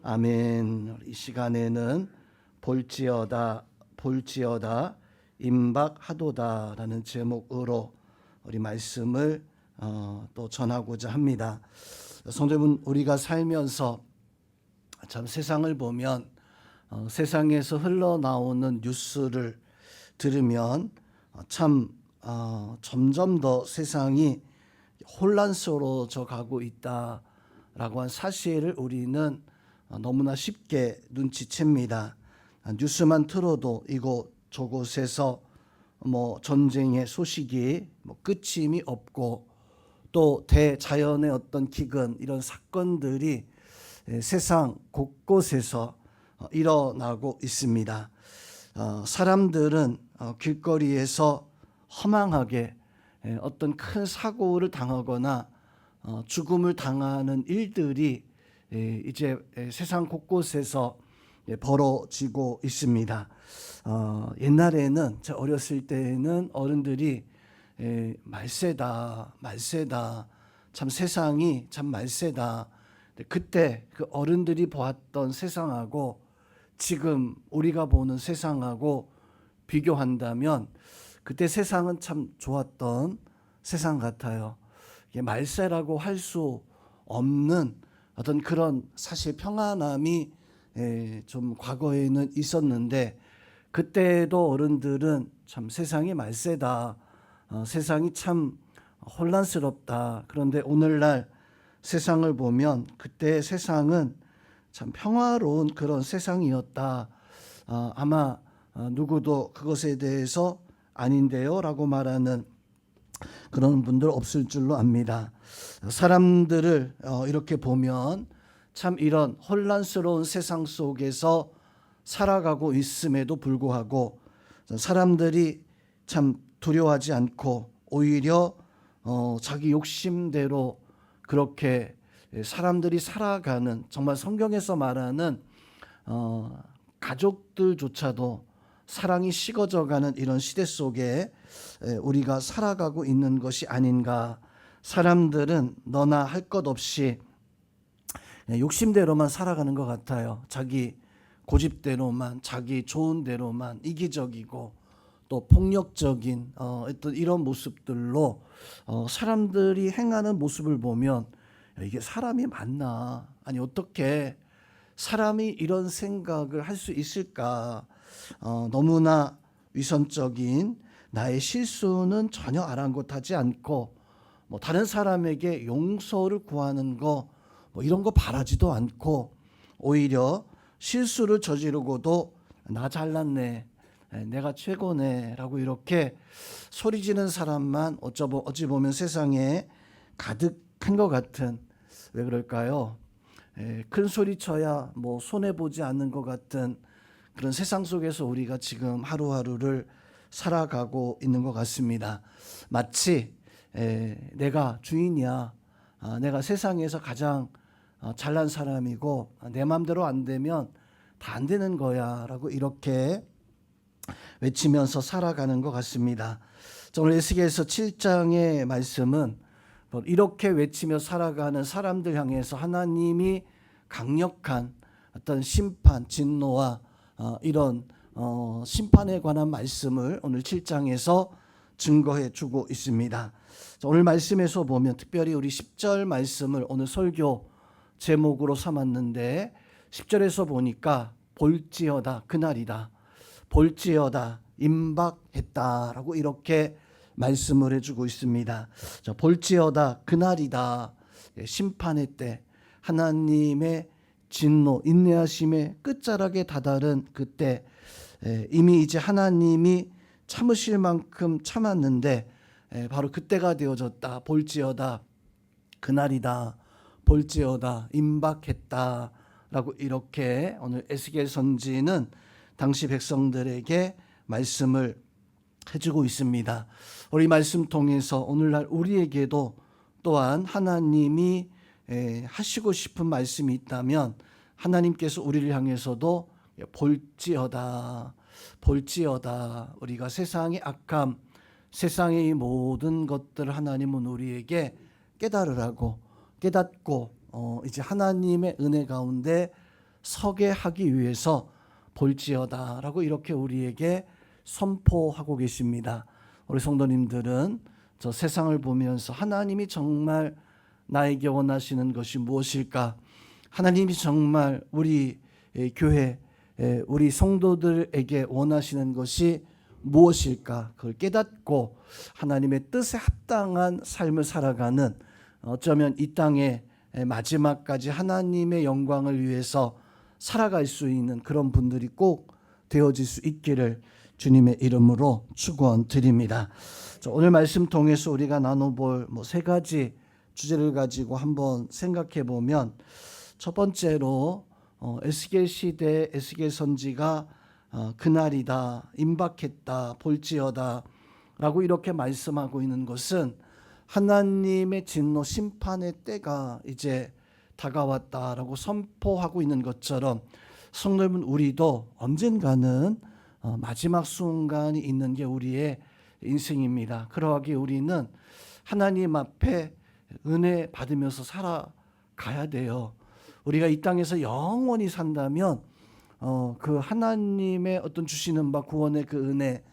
아멘. 이 시간에는 볼지어다 임박하도다라는 제목으로 우리 말씀을 또 전하고자 합니다. 성도분, 우리가 살면서 참 세상을 보면 세상에서 흘러나오는 뉴스를 들으면 참 점점 더 세상이 혼란스러워져 가고 있다라고 한 사실을 우리는 너무나 쉽게 눈치챕니다. 뉴스만 틀어도 이곳 저곳에서 전쟁의 소식이 끝임이 없고 또 대자연의 어떤 기근 이런 사건들이 세상 곳곳에서 일어나고 있습니다. 사람들은 길거리에서 허망하게 어떤 큰 사고를 당하거나 죽음을 당하는 일들이 이제 세상 곳곳에서 벌어지고 있습니다. 옛날에는 제 어렸을 때에는 어른들이 말세다 참 세상이 참 말세다. 그때 그 어른들이 보았던 세상하고 지금 우리가 보는 세상하고 비교한다면 그때 세상은 참 좋았던 세상 같아요. 말세라고 할 수 없는 어떤 그런 사실 평안함이 좀 과거에는 있었는데 그때도 어른들은 참 세상이 말세다, 세상이 참 혼란스럽다. 그런데 오늘날 세상을 보면 그때 세상은 참 평화로운 그런 세상이었다. 아마 누구도 그것에 대해서 아닌데요 라고 말하는 그런 분들 없을 줄로 압니다. 사람들을 이렇게 보면 참 이런 혼란스러운 세상 속에서 살아가고 있음에도 불구하고 사람들이 참 두려워하지 않고 오히려 자기 욕심대로 그렇게 사람들이 살아가는, 정말 성경에서 말하는 가족들조차도 사랑이 식어져가는 이런 시대 속에 우리가 살아가고 있는 것이 아닌가. 사람들은 너나 할 것 없이 욕심대로만 살아가는 것 같아요. 자기 고집대로만, 자기 좋은 대로만, 이기적이고 또 폭력적인 어떤 이런 모습들로 사람들이 행하는 모습을 보면 이게 사람이 맞나? 아니 어떻게 사람이 이런 생각을 할 수 있을까? 너무나 위선적인 나의 실수는 전혀 아랑곳하지 않고 다른 사람에게 용서를 구하는 거 이런 거 바라지도 않고 오히려 실수를 저지르고도 나 잘났네, 내가 최고네 라고 이렇게 소리지는 사람만 어찌 보면 세상에 가득한 것 같은, 왜 그럴까요? 큰 소리 쳐야 손해보지 않는 것 같은 그런 세상 속에서 우리가 지금 하루하루를 살아가고 있는 것 같습니다. 마치 내가 주인이야, 내가 세상에서 가장 잘난 사람이고 내 마음대로 안 되면 다 안 되는 거야 라고 이렇게 외치면서 살아가는 것 같습니다. 오늘 에스겔서 7장의 말씀은 이렇게 외치며 살아가는 사람들 향해서 하나님이 강력한 어떤 심판, 진노와 이런 심판에 관한 말씀을 오늘 7장에서 증거해 주고 있습니다. 오늘 말씀에서 보면 특별히 우리 10절 말씀을 오늘 설교 제목으로 삼았는데 10절에서 보니까 볼지어다 그날이다, 볼지어다 임박했다라고 이렇게 말씀을 해주고 있습니다. 볼지어다 그날이다, 심판의 때, 하나님의 진노 인내하심의 끝자락에 다다른 그때, 이미 이제 하나님이 참으실 만큼 참았는데 바로 그때가 되어졌다. 볼지어다 그날이다, 볼지어다 임박했다 라고 이렇게 오늘 에스겔 선지는 당시 백성들에게 말씀을 해주고 있습니다. 우리 말씀 통해서 오늘날 우리에게도 또한 하나님이 하시고 싶은 말씀이 있다면 하나님께서 우리를 향해서도 볼지어다 우리가 세상의 악함, 세상의 이 모든 것들을 하나님은 우리에게 깨달으라고, 깨닫고 이제 하나님의 은혜 가운데 서게 하기 위해서 볼지어다라고 이렇게 우리에게 선포하고 계십니다. 우리 성도님들은 저 세상을 보면서 하나님이 정말 나에게 원하시는 것이 무엇일까? 하나님이 정말 우리 교회, 우리 성도들에게 원하시는 것이 무엇일까? 그걸 깨닫고 하나님의 뜻에 합당한 삶을 살아가는, 어쩌면 이 땅의 마지막까지 하나님의 영광을 위해서 살아갈 수 있는 그런 분들이 꼭 되어질 수 있기를 주님의 이름으로 축원드립니다. 오늘 말씀 통해서 우리가 나눠볼 세 가지 주제를 가지고 한번 생각해 보면, 첫 번째로 에스겔 시대 에스겔 선지가 그날이다, 임박했다, 볼지어다 라고 이렇게 말씀하고 있는 것은 하나님의 진노 심판의 때가 이제 다가왔다라고 선포하고 있는 것처럼, 성도 여러분, 우리도 언젠가는 마지막 순간이 있는 게 우리의 인생입니다. 그러하기에 우리는 하나님 앞에 은혜 받으면서 살아가야 돼요. 우리가 이 땅에서 영원히 산다면 그 하나님의 어떤 주시는 바 구원의 그 은혜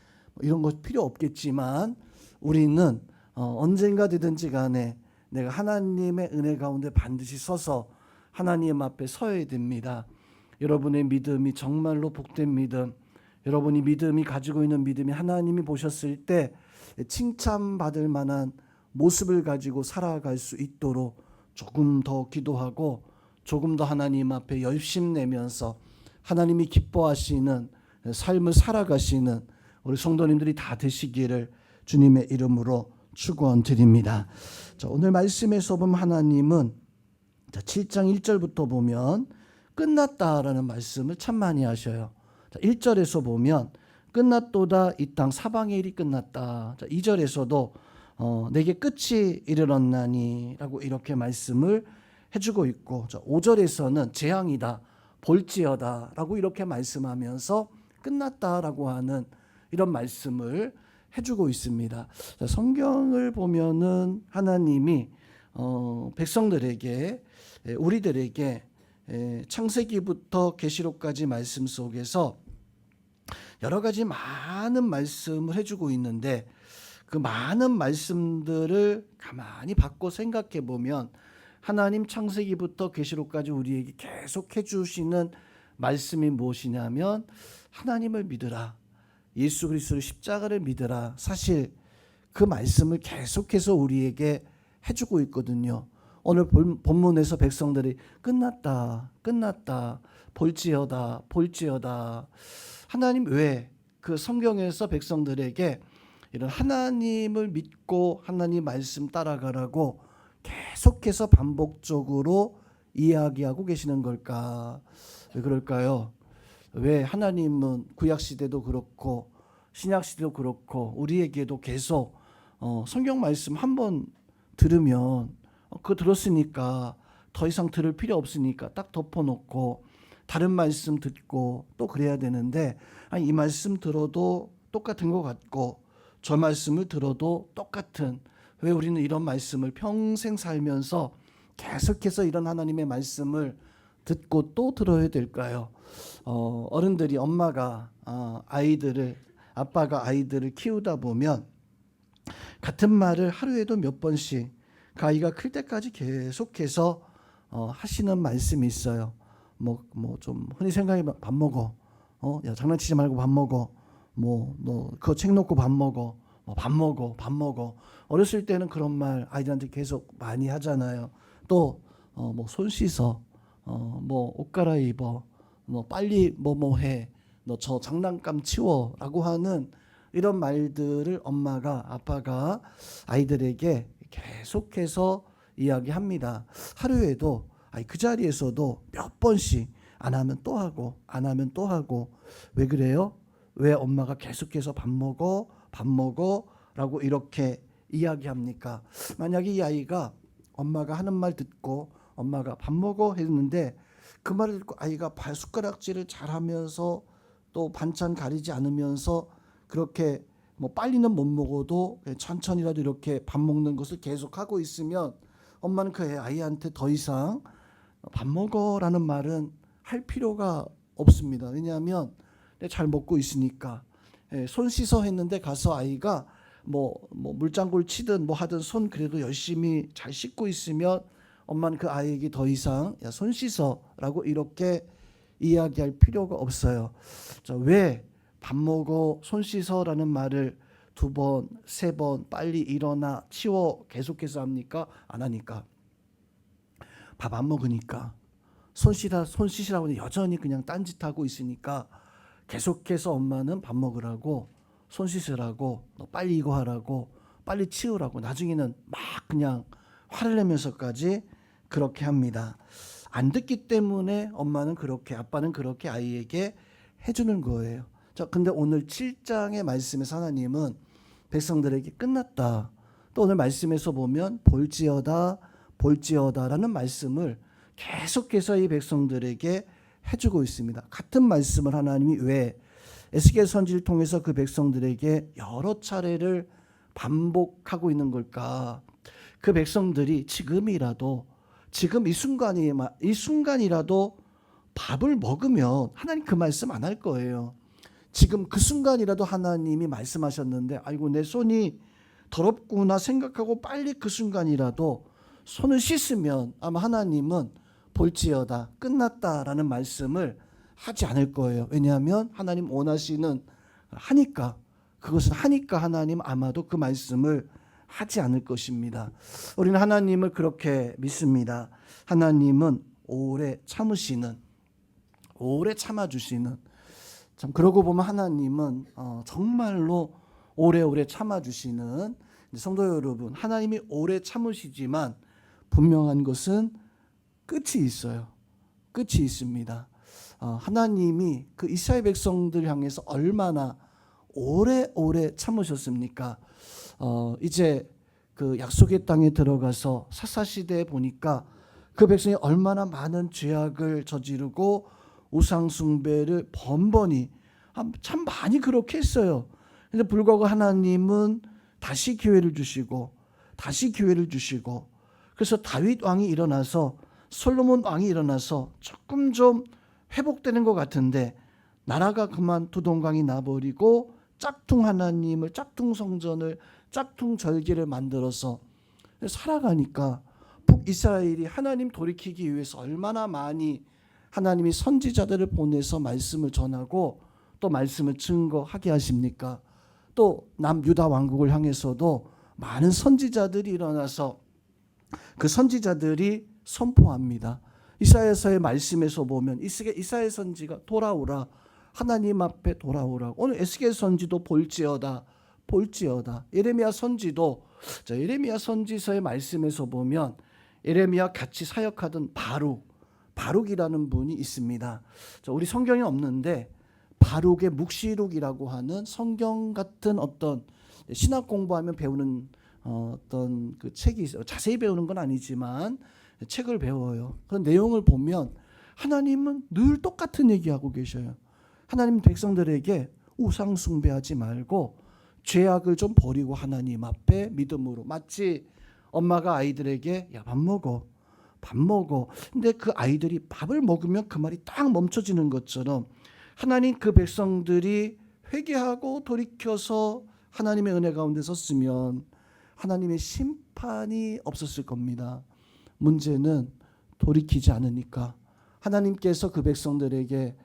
이런 것 필요 없겠지만, 우리는 언젠가 되든지 간에 내가 하나님의 은혜 가운데 반드시 서서 하나님 앞에 서야 됩니다. 여러분의 믿음이 정말로 복된 믿음, 여러분이 믿음이 가지고 있는 믿음이 하나님이 보셨을 때 칭찬받을 만한 모습을 가지고 살아갈 수 있도록 조금 더 기도하고 조금 더 하나님 앞에 열심내면서 하나님이 기뻐하시는 삶을 살아가시는 우리 성도님들이 다 되시기를 주님의 이름으로 축원드립니다. 오늘 말씀에서 보면 하나님은 7장 1절부터 보면 끝났다라는 말씀을 참 많이 하셔요. 1절에서 보면 끝났도다, 이 땅 사방의 일이 끝났다. 2절에서도 내게 끝이 이르렀나니 라고 이렇게 말씀을 해주고 있고, 5절에서는 재앙이다, 볼지어다 라고 이렇게 말씀하면서 끝났다라고 하는 이런 말씀을 해주고 있습니다. 성경을 보면은 하나님이 백성들에게, 우리들에게 창세기부터 계시록까지 말씀 속에서 여러 가지 많은 말씀을 해주고 있는데, 그 많은 말씀들을 가만히 받고 생각해 보면 하나님 창세기부터 계시록까지 우리에게 계속 해주시는 말씀이 무엇이냐면, 하나님을 믿으라, 예수 그리스도의 십자가를 믿으라. 사실 그 말씀을 계속해서 우리에게 해주고 있거든요. 오늘 본문에서 백성들이 끝났다, 끝났다, 볼지어다, 볼지어다. 하나님 왜 그 성경에서 백성들에게 이런 하나님을 믿고 하나님 말씀 따라가라고 계속해서 반복적으로 이야기하고 계시는 걸까? 왜 그럴까요? 왜 하나님은 구약시대도 그렇고 신약시대도 그렇고 우리에게도 계속 성경 말씀 한번 들으면 그거 들었으니까 더 이상 들을 필요 없으니까 딱 덮어놓고 다른 말씀 듣고 또 그래야 되는데, 아니, 이 말씀 들어도 똑같은 것 같고 저 말씀을 들어도 똑같은, 왜 우리는 이런 말씀을 평생 살면서 계속해서 이런 하나님의 말씀을 듣고 또 들어야 될까요? 어른들이, 엄마가 아빠가 아이들을 키우다 보면 같은 말을 하루에도 몇 번씩 그 아이가 클 때까지 계속해서 하시는 말씀이 있어요. 좀 흔히 생각해보면 밥 먹어. 야, 장난치지 말고 밥 먹어. 너 그거 책 놓고 밥 먹어. 밥 먹어, 밥 먹어. 어렸을 때는 그런 말 아이들한테 계속 많이 하잖아요. 또 손 씻어, 옷 갈아입어, 빨리 해, 너 저 장난감 치워라고 하는 이런 말들을 엄마가, 아빠가 아이들에게 계속해서 이야기합니다. 하루에도 그 자리에서도 몇 번씩 안 하면 또 하고 안 하면 또 하고. 왜 그래요? 왜 엄마가 계속해서 밥 먹어 라고 이렇게 이야기합니까? 만약에 이 아이가 엄마가 하는 말 듣고 엄마가 밥 먹어 했는데 그 말을 듣고 아이가 숟가락질을 잘하면서 또 반찬 가리지 않으면서 그렇게 빨리는 못 먹어도 천천히라도 이렇게 밥 먹는 것을 계속하고 있으면 엄마는 그 아이한테 더 이상 밥 먹어라는 말은 할 필요가 없습니다. 왜냐하면 잘 먹고 있으니까. 손 씻어 했는데 가서 아이가 뭐 물장구를 치든 뭐 하든 손 그래도 열심히 잘 씻고 있으면 엄마는 그 아이에게 더 이상 야, 손 씻어라고 이렇게 이야기할 필요가 없어요. 왜 밥 먹어 손 씻어라는 말을 2번, 3번 빨리 일어나 치워 계속해서 합니까? 안 하니까. 밥 안 먹으니까. 손 씻으라고 여전히 그냥 딴짓하고 있으니까 계속해서 엄마는 밥 먹으라고 손 씻으라고 너 빨리 이거 하라고 빨리 치우라고 나중에는 막 그냥 화를 내면서까지 그렇게 합니다. 안 듣기 때문에 엄마는 그렇게 아빠는 그렇게 아이에게 해주는 거예요. 자, 근데 오늘 7장의 말씀에서 하나님은 백성들에게 끝났다. 또 오늘 말씀에서 보면 볼지어다라는 말씀을 계속해서 이 백성들에게 해주고 있습니다. 같은 말씀을 하나님이 왜 에스겔 선지를 통해서 그 백성들에게 여러 차례를 반복하고 있는 걸까? 그 백성들이 지금 이 순간이라도 밥을 먹으면 하나님 그 말씀 안 할 거예요. 지금 그 순간이라도 하나님이 말씀하셨는데 아이고 내 손이 더럽구나 생각하고 빨리 그 순간이라도 손을 씻으면 아마 하나님은 볼지어다 끝났다라는 말씀을 하지 않을 거예요. 왜냐하면 하나님 원하시는 그것은 하니까 하나님 아마도 그 말씀을 하지 않을 것입니다. 우리는 하나님을 그렇게 믿습니다. 하나님은 오래 참아주시는 참 그러고 보면 하나님은 정말로 오래오래 참아주시는 성도 여러분, 하나님이 오래 참으시지만 분명한 것은 끝이 있어요. 끝이 있습니다. 하나님이 그 이스라엘 백성들 향해서 얼마나 오래오래 참으셨습니까? 이제 그 약속의 땅에 들어가서 사사시대에 보니까 그 백성이 얼마나 많은 죄악을 저지르고 우상숭배를 번번이 참 많이 그렇게 했어요. 근데 불구하고 하나님은 다시 기회를 주시고 그래서 다윗 왕이 일어나서 솔로몬 왕이 일어나서 조금 좀 회복되는 것 같은데 나라가 그만 두동강이 나버리고 짝퉁 하나님을 짝퉁 성전을 짝퉁 절기를 만들어서 살아가니까 북이스라엘이 하나님 돌이키기 위해서 얼마나 많이 하나님이 선지자들을 보내서 말씀을 전하고 또 말씀을 증거하게 하십니까? 또 남유다 왕국을 향해서도 많은 선지자들이 일어나서 그 선지자들이 선포합니다. 이사야서의 말씀에서 보면 이사야 선지가 돌아오라 하나님 앞에 돌아오라. 오늘 에스겔 선지도 볼지어다. 예레미야 선지도 예레미야 선지서의 말씀에서 보면 예레미야 같이 사역하던 바룩이라는 분이 있습니다. 우리 성경에 없는데 바룩의 묵시록이라고 하는 성경 같은 어떤 신학 공부하면 배우는 어떤 그 책이 있어요. 자세히 배우는 건 아니지만 책을 배워요. 그 내용을 보면 하나님은 늘 똑같은 얘기하고 계셔요. 하나님 백성들에게 우상 숭배하지 말고 죄악을 좀 버리고 하나님 앞에 믿음으로 마치 엄마가 아이들에게 야, 밥 먹어. 근데 그 아이들이 밥을 먹으면 그 말이 딱 멈춰지는 것처럼 하나님 그 백성들이 회개하고 돌이켜서 하나님의 은혜 가운데 섰으면 하나님의 심판이 없었을 겁니다. 문제는 돌이키지 않으니까 하나님께서 그 백성들에게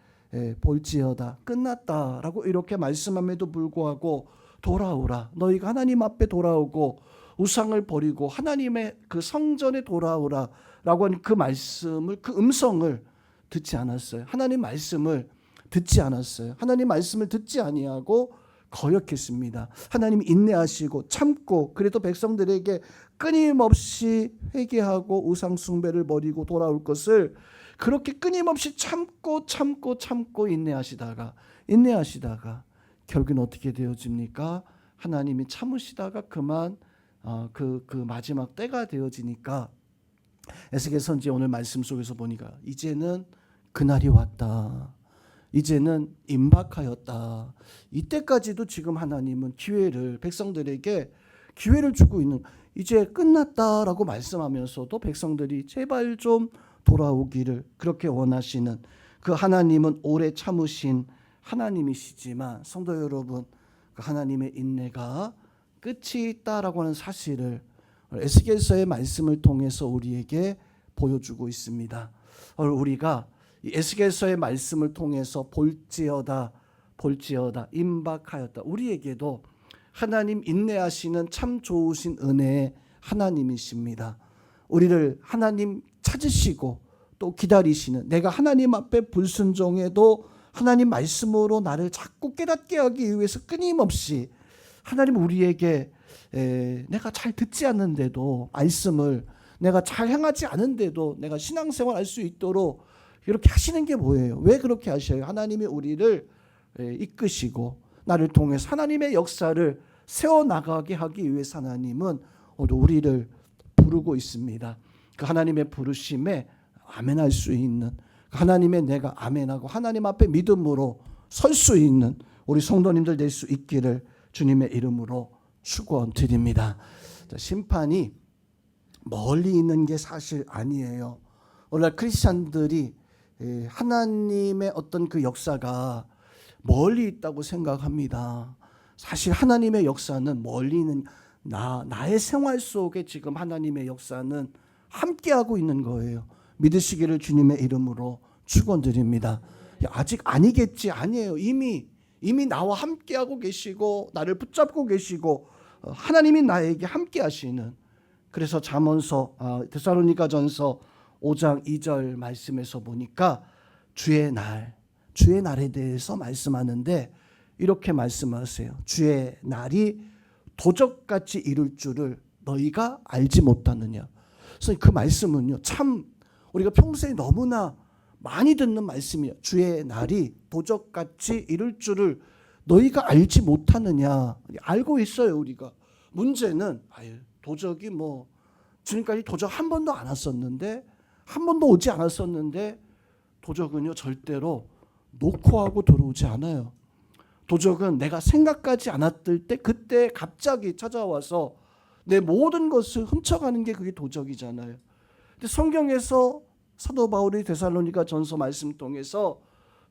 볼지어다 끝났다라고 이렇게 말씀함에도 불구하고 돌아오라 너희가 하나님 앞에 돌아오고 우상을 버리고 하나님의 그 성전에 돌아오라 라고 하는 그 말씀을 그 음성을 듣지 않았어요. 하나님 말씀을 듣지 않았어요. 하나님 말씀을 듣지 아니하고 거역했습니다. 하나님이 인내하시고 참고 그래도 백성들에게 끊임없이 회개하고 우상 숭배를 버리고 돌아올 것을 그렇게 끊임없이 참고 인내하시다가 결국은 어떻게 되어집니까? 하나님이 참으시다가 그만 그 마지막 때가 되어지니까 에스겔 선지 오늘 말씀 속에서 보니까 이제는 그날이 왔다. 이제는 임박하였다. 이때까지도 지금 하나님은 백성들에게 기회를 주고 있는 이제 끝났다라고 말씀하면서도 백성들이 제발 좀 돌아오기를 그렇게 원하시는 그 하나님은 오래 참으신 하나님이시지만 성도 여러분, 그 하나님의 인내가 끝이 있다라고 하는 사실을 에스겔서의 말씀을 통해서 우리에게 보여주고 있습니다. 우리가 이 에스겔서의 말씀을 통해서 볼지어다 임박하였다. 우리에게도 하나님 인내하시는 참 좋으신 은혜의 하나님이십니다. 우리를 하나님 찾으시고 또 기다리시는, 내가 하나님 앞에 불순종해도 하나님 말씀으로 나를 자꾸 깨닫게 하기 위해서 끊임없이 하나님 우리에게 내가 잘 듣지 않는데도 말씀을 내가 잘 행하지 않은데도 내가 신앙생활 할 수 있도록 이렇게 하시는 게 뭐예요? 왜 그렇게 하셔요? 하나님이 우리를 이끄시고 나를 통해서 하나님의 역사를 세워나가게 하기 위해서 하나님은 우리를 부르고 있습니다. 그 하나님의 부르심에 아멘할 수 있는, 하나님의 내가 아멘하고 하나님 앞에 믿음으로 설 수 있는 우리 성도님들 될 수 있기를 주님의 이름으로 축원드립니다. 심판이 멀리 있는 게 사실 아니에요. 오늘날 크리스찬들이 하나님의 어떤 그 역사가 멀리 있다고 생각합니다. 사실 하나님의 역사는 멀리 있는 나의 생활 속에 지금 하나님의 역사는 함께하고 있는 거예요. 믿으시기를 주님의 이름으로 축원드립니다. 아직 아니겠지, 아니에요. 이미 나와 함께하고 계시고 나를 붙잡고 계시고 하나님이 나에게 함께하시는, 그래서 잠언서 데살로니가전서 5장 2절 말씀에서 보니까 주의 날에 대해서 말씀하는데 이렇게 말씀하세요. 주의 날이 도적같이 이룰 줄을 너희가 알지 못하느냐. 그래서 그 말씀은요, 참 우리가 평소에 너무나 많이 듣는 말씀이에요. 주의 날이 도적같이 이룰 줄을 너희가 알지 못하느냐. 알고 있어요, 우리가. 문제는 도적이 지금까지 도적 한 번도 안 왔었는데, 한 번도 오지 않았었는데 도적은요 절대로 놓고 하고 들어오지 않아요. 도적은 내가 생각하지 않았을 때 그때 갑자기 찾아와서 내 모든 것을 훔쳐가는 게 그게 도적이잖아요. 근데 성경에서 사도 바울이 데살로니가전서 말씀 통해서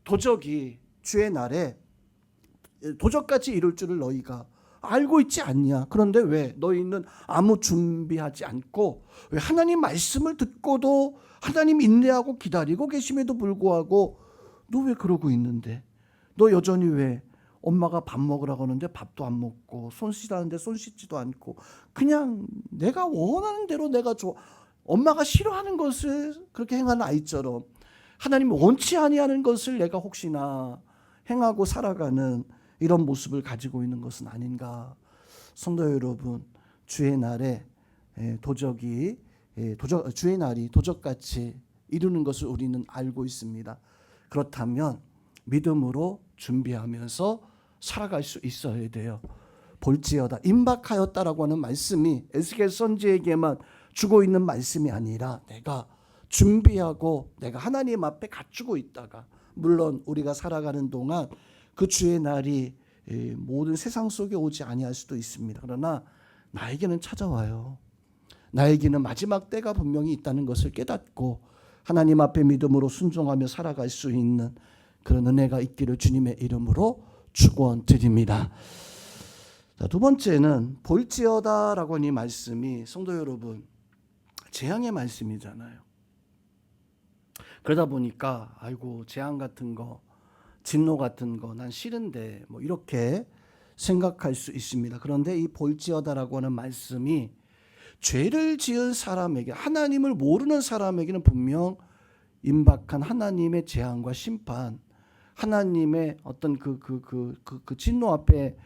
도적이 주의 날에 도적같이 이룰 줄을 너희가 알고 있지 않냐. 그런데 왜 너희는 아무 준비하지 않고, 왜 하나님 말씀을 듣고도 하나님 인내하고 기다리고 계심에도 불구하고 너 왜 그러고 있는데, 너 여전히 왜 엄마가 밥 먹으라고 하는데 밥도 안 먹고 손 씻라는데 손 씻지도 않고 그냥 내가 원하는 대로 내가 엄마가 싫어하는 것을 그렇게 행하는 아이처럼 하나님 원치 아니하는 것을 내가 혹시나 행하고 살아가는 이런 모습을 가지고 있는 것은 아닌가. 성도 여러분, 주의 날에 주의 날이 도적같이 이루는 것을 우리는 알고 있습니다. 그렇다면 믿음으로 준비하면서 살아갈 수 있어야 돼요. 볼지어다 임박하였다라고 하는 말씀이 에스겔 선지에게만 주고 있는 말씀이 아니라 내가 준비하고 내가 하나님 앞에 갖추고 있다가, 물론 우리가 살아가는 동안 그 주의 날이 모든 세상 속에 오지 아니할 수도 있습니다. 그러나 나에게는 찾아와요. 나에게는 마지막 때가 분명히 있다는 것을 깨닫고 하나님 앞에 믿음으로 순종하며 살아갈 수 있는 그런 은혜가 있기를 주님의 이름으로 축원드립니다. 자, 두 번째는 볼지어다라고 하는 이 말씀이 성도 여러분 재앙의 말씀이잖아요. 그러다 보니까 재앙 같은 거, 진노 같은 거 난 싫은데 이렇게 생각할 수 있습니다. 그런데 이 볼지어다라고 하는 말씀이 죄를 지은 사람에게, 하나님을 모르는 사람에게는 분명 임박한 하나님의 재앙과 심판, 하나님의 어떤 그 진노 앞에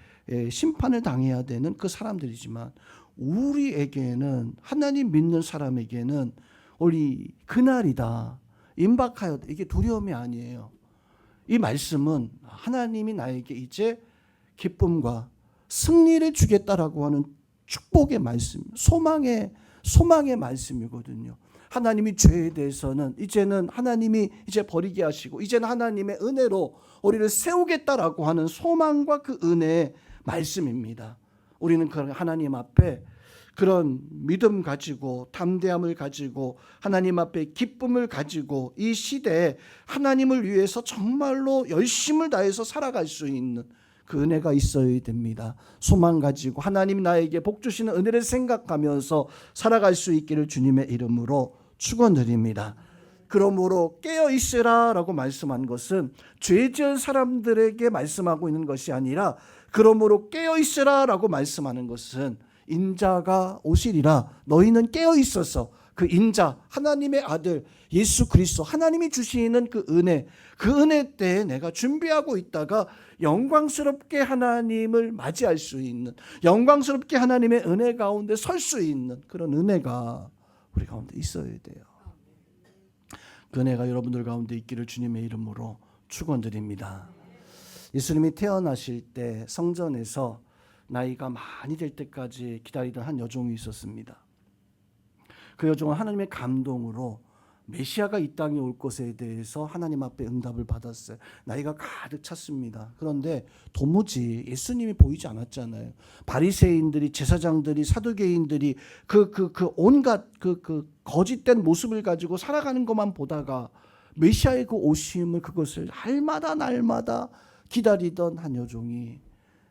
심판을 당해야 되는 그 사람들이지만, 우리에게는, 하나님 믿는 사람에게는 우리 그날이다, 임박하여, 이게 두려움이 아니에요. 이 말씀은 하나님이 나에게 이제 기쁨과 승리를 주겠다라고 하는 축복의 말씀, 소망의 말씀이거든요. 하나님이 죄에 대해서는 이제는 하나님이 이제 버리게 하시고 이제는 하나님의 은혜로 우리를 세우겠다라고 하는 소망과 그 은혜의 말씀입니다. 우리는 그 하나님 앞에 그런 믿음 가지고 담대함을 가지고 하나님 앞에 기쁨을 가지고 이 시대에 하나님을 위해서 정말로 열심을 다해서 살아갈 수 있는 그 은혜가 있어야 됩니다. 소망 가지고 하나님 나에게 복 주시는 은혜를 생각하면서 살아갈 수 있기를 주님의 이름으로 축원드립니다. 그러므로 깨어 있으라라고 말씀한 것은 죄 지은 사람들에게 말씀하고 있는 것이 아니라 그러므로 깨어 있으라라고 말씀하는 것은 인자가 오시리라 너희는 깨어 있어서 그 인자 하나님의 아들 예수 그리스도 하나님이 주시는 그 은혜 때에 내가 준비하고 있다가 영광스럽게 하나님을 맞이할 수 있는 영광스럽게 하나님의 은혜 가운데 설 수 있는 그런 은혜가 우리 가운데 있어야 돼요. 그 은혜가 여러분들 가운데 있기를 주님의 이름으로 축원드립니다. 예수님이 태어나실 때 성전에서 나이가 많이 될 때까지 기다리던 한 여종이 있었습니다. 그 여종은 하나님의 감동으로 메시아가 이 땅에 올 것에 대해서 하나님 앞에 응답을 받았어요. 나이가 가득 찼습니다. 그런데 도무지 예수님이 보이지 않았잖아요. 바리새인들이, 제사장들이, 사두개인들이 온갖 거짓된 모습을 가지고 살아가는 것만 보다가 메시아의 그 오심을 그것을 날마다 기다리던 한 여종이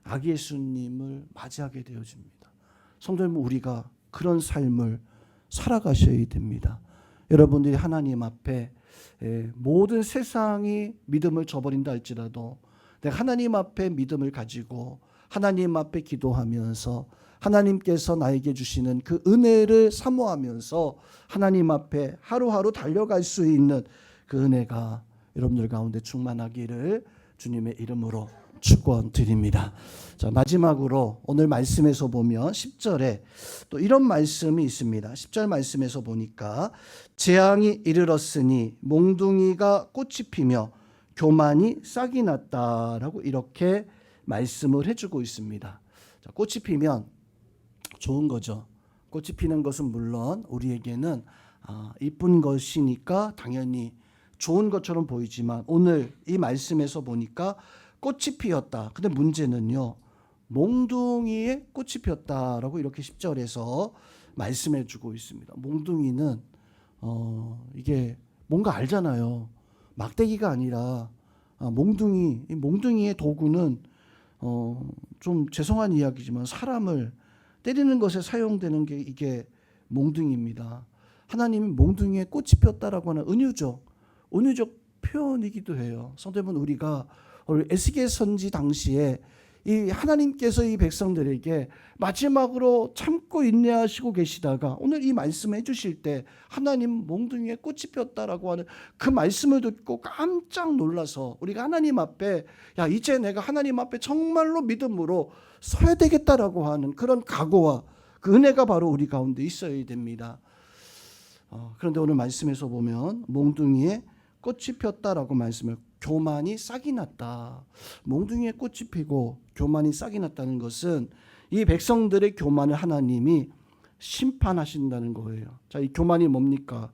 아기 예수님을 맞이하게 되어집니다. 성도 여러분, 우리가 그런 삶을 살아가셔야 됩니다. 여러분들이 하나님 앞에 모든 세상이 믿음을 저버린다 할지라도 내가 하나님 앞에 믿음을 가지고 하나님 앞에 기도하면서 하나님께서 나에게 주시는 그 은혜를 사모하면서 하나님 앞에 하루하루 달려갈 수 있는 그 은혜가 여러분들 가운데 충만하기를 주님의 이름으로 축원드립니다. 자, 마지막으로 오늘 말씀에서 보면 10절에 또 이런 말씀이 있습니다. 10절 말씀에서 보니까 재앙이 이르렀으니 몽둥이가 꽃이 피며 교만이 싹이 났다라고 이렇게 말씀을 해주고 있습니다. 자, 꽃이 피면 좋은 거죠. 꽃이 피는 것은 물론 우리에게는 이쁜 것이니까 당연히 좋은 것처럼 보이지만 오늘 이 말씀에서 보니까 꽃이 피었다. 근데 문제는요, 몽둥이에 꽃이 피었다라고 이렇게 10절에서 말씀해 주고 있습니다. 몽둥이는 이게 뭔가 알잖아요. 막대기가 아니라 몽둥이의 도구는 좀 죄송한 이야기지만 사람을 때리는 것에 사용되는 게 이게 몽둥이입니다. 하나님이 몽둥이에 꽃이 피었다라고 하는 은유적 표현이기도 해요. 성도 여러분, 우리가 에스겔 선지 당시에 이 하나님께서 이 백성들에게 마지막으로 참고 인내하시고 계시다가 오늘 이 말씀을 해주실 때 하나님 몽둥이에 꽃이 피었다라고 하는 그 말씀을 듣고 깜짝 놀라서 우리가 하나님 앞에 이제 내가 하나님 앞에 정말로 믿음으로 서야 되겠다라고 하는 그런 각오와 그 은혜가 바로 우리 가운데 있어야 됩니다. 그런데 오늘 말씀에서 보면 몽둥이에 꽃이 폈다라고 말씀을 교만이 싹이 났다. 몽둥이에 꽃이 피고 교만이 싹이 났다는 것은 이 백성들의 교만을 하나님이 심판하신다는 거예요. 자, 이 교만이 뭡니까?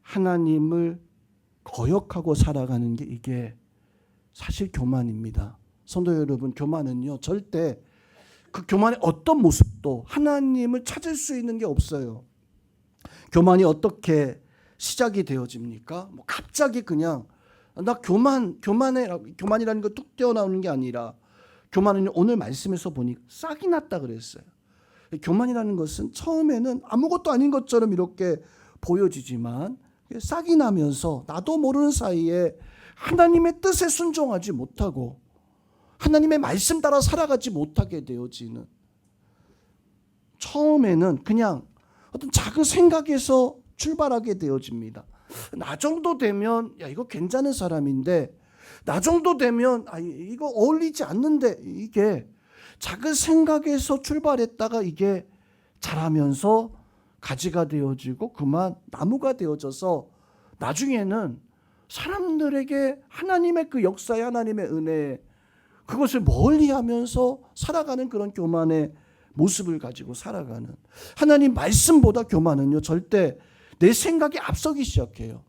하나님을 거역하고 살아가는 게 이게 사실 교만입니다. 성도 여러분, 교만은요 절대 그 교만의 어떤 모습도 하나님을 찾을 수 있는 게 없어요. 교만이 어떻게 시작이 되어집니까? 갑자기 그냥 나 교만이라는 거 뚝 떼어나오는 게 아니라 교만은 오늘 말씀에서 보니 싹이 났다 그랬어요. 교만이라는 것은 처음에는 아무것도 아닌 것처럼 이렇게 보여지지만 싹이 나면서 나도 모르는 사이에 하나님의 뜻에 순종하지 못하고 하나님의 말씀 따라 살아가지 못하게 되어지는, 처음에는 그냥 어떤 작은 생각에서 출발하게 되어집니다. 나 정도 되면 이거 괜찮은 사람인데, 나 정도 되면 이거 어울리지 않는데, 이게 작은 생각에서 출발했다가 이게 자라면서 가지가 되어지고 그만 나무가 되어져서 나중에는 사람들에게 하나님의 그 역사에 하나님의 은혜, 그것을 멀리하면서 살아가는 그런 교만의 모습을 가지고 살아가는, 하나님 말씀보다 교만은요 절대 내 생각이 앞서기 시작해요.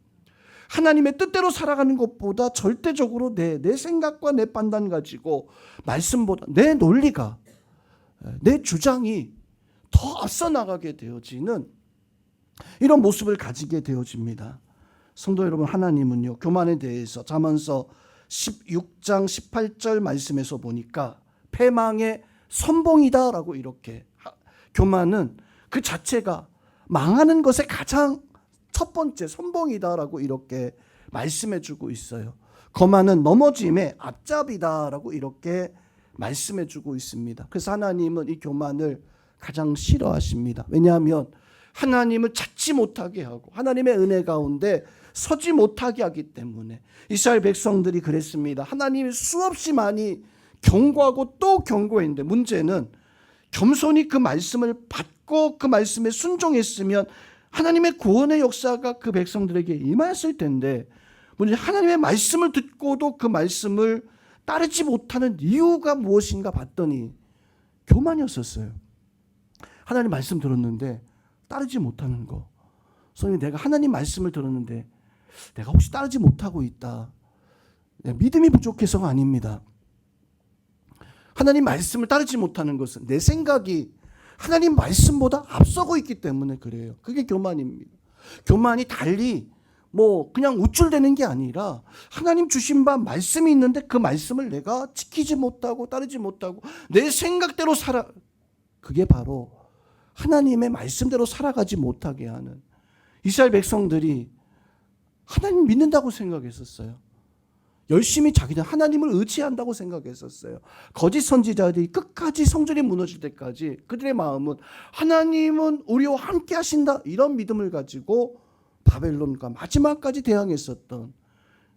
하나님의 뜻대로 살아가는 것보다 절대적으로 내 생각과 내 판단 가지고 말씀보다 내 논리가, 내 주장이 더 앞서 나가게 되어지는 이런 모습을 가지게 되어집니다. 성도 여러분, 하나님은요, 교만에 대해서 잠언서 16장 18절 말씀에서 보니까 패망의 선봉이다라고 이렇게, 교만은 그 자체가 망하는 것의 가장 첫 번째 선봉이다라고 이렇게 말씀해 주고 있어요. 거만은 넘어짐의 앞잡이다라고 이렇게 말씀해 주고 있습니다. 그래서 하나님은 이 교만을 가장 싫어하십니다. 왜냐하면 하나님을 찾지 못하게 하고 하나님의 은혜 가운데 서지 못하게 하기 때문에. 이스라엘 백성들이 그랬습니다. 하나님이 수없이 많이 경고하고 또 경고했는데, 문제는 겸손히 그 말씀을 받고 그 말씀에 순종했으면 하나님의 구원의 역사가 그 백성들에게 임하였을 텐데, 문제 하나님의 말씀을 듣고도 그 말씀을 따르지 못하는 이유가 무엇인가 봤더니 교만이었었어요. 하나님 말씀 들었는데 따르지 못하는 거. 선생님, 내가 하나님 말씀을 들었는데 내가 혹시 따르지 못하고 있다. 믿음이 부족해서가 아닙니다. 하나님 말씀을 따르지 못하는 것은 내 생각이 하나님 말씀보다 앞서고 있기 때문에 그래요. 그게 교만입니다. 교만이 달리 그냥 우쭐대는 게 아니라 하나님 주신 바 말씀이 있는데 그 말씀을 내가 지키지 못하고 따르지 못하고 내 생각대로 그게 바로 하나님의 말씀대로 살아가지 못하게 하는, 이스라엘 백성들이 하나님 믿는다고 생각했었어요. 열심히 자기는 하나님을 의지한다고 생각했었어요. 거짓 선지자들이 끝까지 성전이 무너질 때까지 그들의 마음은 하나님은 우리와 함께 하신다, 이런 믿음을 가지고 바벨론과 마지막까지 대항했었던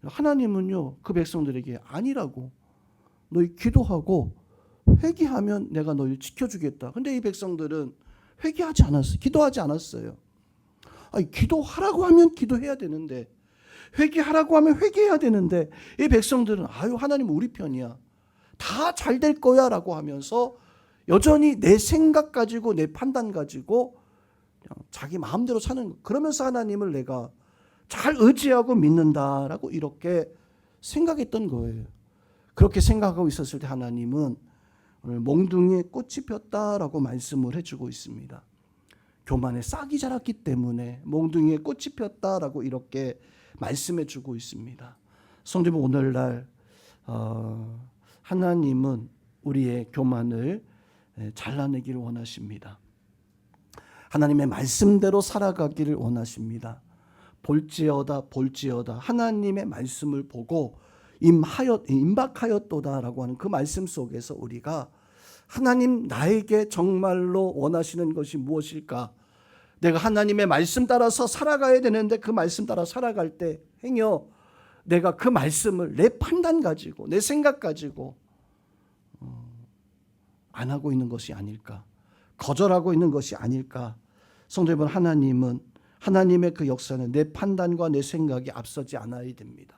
하나님은요, 그 백성들에게 아니라고, 너희 기도하고 회개하면 내가 너희를 지켜주겠다. 근데 이 백성들은 회개하지 않았어요. 기도하지 않았어요. 아니, 기도하라고 하면 기도해야 되는데, 회개하라고 하면 회개해야 되는데, 이 백성들은 하나님 우리 편이야, 다 잘 될 거야 라고 하면서 여전히 내 생각 가지고 내 판단 가지고 그냥 자기 마음대로 사는 거. 그러면서 하나님을 내가 잘 의지하고 믿는다라고 이렇게 생각했던 거예요. 그렇게 생각하고 있었을 때 하나님은 오늘 몽둥이에 꽃이 폈다라고 말씀을 해주고 있습니다. 교만에 싹이 자랐기 때문에 몽둥이에 꽃이 폈다라고 이렇게 말씀해주고 있습니다. 성도님, 오늘날 하나님은 우리의 교만을 잘라내기를 원하십니다. 하나님의 말씀대로 살아가기를 원하십니다. 볼지어다 하나님의 말씀을 보고 임박하였도다라고 하는 그 말씀 속에서 우리가 하나님 나에게 정말로 원하시는 것이 무엇일까? 내가 하나님의 말씀 따라서 살아가야 되는데 그 말씀 따라 살아갈 때 행여 내가 그 말씀을 내 판단 가지고 내 생각 가지고 안 하고 있는 것이 아닐까? 거절하고 있는 것이 아닐까? 성도 여러분, 하나님은, 하나님의 그 역사는 내 판단과 내 생각이 앞서지 않아야 됩니다.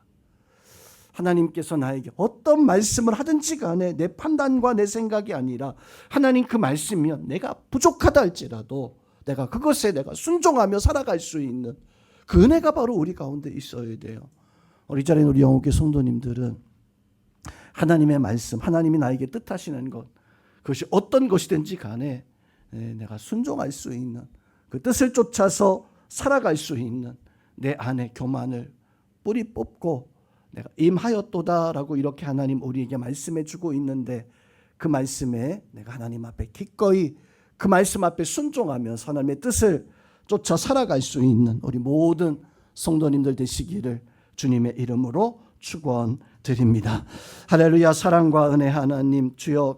하나님께서 나에게 어떤 말씀을 하든지 간에 내 판단과 내 생각이 아니라 하나님 그 말씀이면 내가 부족하다 할지라도 내가 그것에 내가 순종하며 살아갈 수 있는 그 은혜가 바로 우리 가운데 있어야 돼요. 이 자리에 우리 영혼교회 성도님들은 하나님의 말씀, 하나님이 나에게 뜻하시는 것, 그것이 어떤 것이든지 간에 내가 순종할 수 있는 그 뜻을 쫓아서 살아갈 수 있는 내 안에 교만을 뿌리 뽑고 내가 임하였도다라고 이렇게 하나님 우리에게 말씀해 주고 있는데, 그 말씀에 내가 하나님 앞에 기꺼이 그 말씀 앞에 순종하면서 하나님의 뜻을 쫓아 살아갈 수 있는 우리 모든 성도님들 되시기를 주님의 이름으로 축원드립니다. 할렐루야. 사랑과 은혜 하나님, 주여